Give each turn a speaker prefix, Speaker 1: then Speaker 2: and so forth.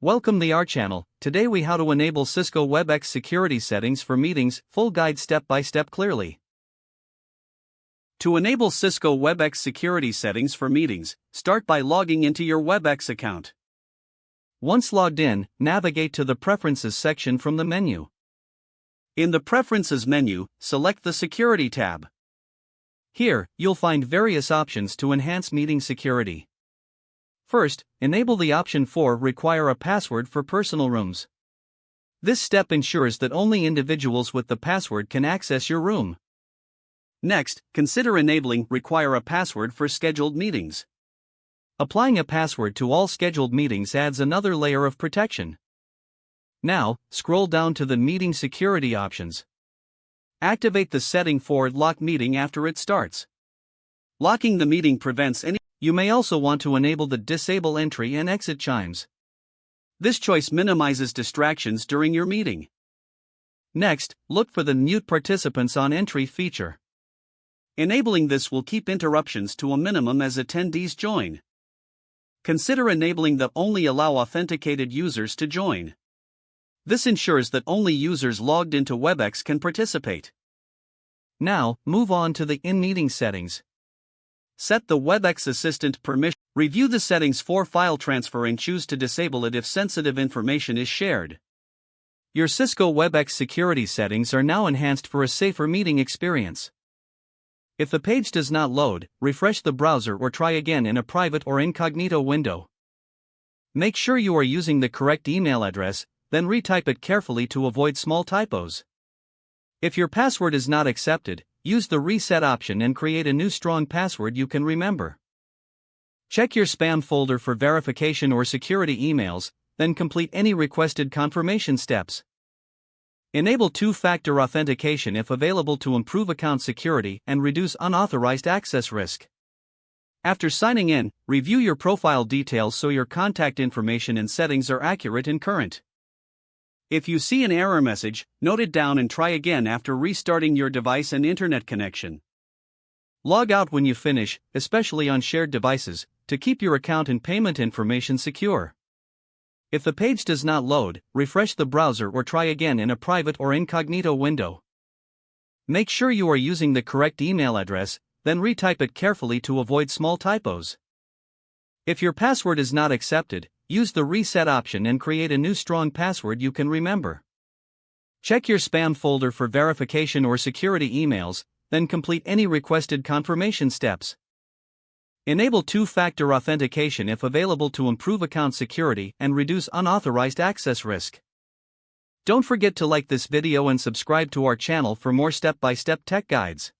Speaker 1: Welcome to our channel. Today we how to enable Cisco Webex security settings for meetings, full guide step by step clearly. To enable Cisco Webex security settings for meetings, start by logging into your Webex account. Once logged in, navigate to the Preferences section from the menu. In the Preferences menu, select the Security tab. Here, you'll find various options to enhance meeting security. First, enable the option for Require a password for personal rooms. This step ensures that only individuals with the password can access your room. Next, consider enabling Require a password for scheduled meetings. Applying a password to all scheduled meetings adds another layer of protection. Now, scroll down to the Meeting Security options. Activate the setting for Lock Meeting after it starts. Locking the meeting prevents any. You may also want to enable the Disable Entry and Exit chimes. This choice minimizes distractions during your meeting. Next, look for the Mute Participants on Entry feature. Enabling this will keep interruptions to a minimum as attendees join. Consider enabling the Only Allow Authenticated Users to Join. This ensures that only users logged into Webex can participate. Now, move on to the In-Meeting settings. Set the Webex Assistant permission. Review the settings for file transfer and choose to disable it if sensitive information is shared. Your Cisco Webex security settings are now enhanced for a safer meeting experience. If the page does not load, refresh the browser or try again in a private or incognito window. Make sure you are using the correct email address, then retype it carefully to avoid small typos. If your password is not accepted, use the Reset option and create a new strong password you can remember. Check your spam folder for verification or security emails, then complete any requested confirmation steps. Enable two-factor authentication if available to improve account security and reduce unauthorized access risk. After signing in, review your profile details so your contact information and settings are accurate and current. If you see an error message, note it down and try again after restarting your device and internet connection. Log out when you finish, especially on shared devices, to keep your account and payment information secure. If the page does not load, refresh the browser or try again in a private or incognito window. Make sure you are using the correct email address, then retype it carefully to avoid small typos. If your password is not accepted, use the Reset option and create a new strong password you can remember. Check your spam folder for verification or security emails, then complete any requested confirmation steps. Enable two-factor authentication if available to improve account security and reduce unauthorized access risk. Don't forget to like this video and subscribe to our channel for more step-by-step tech guides.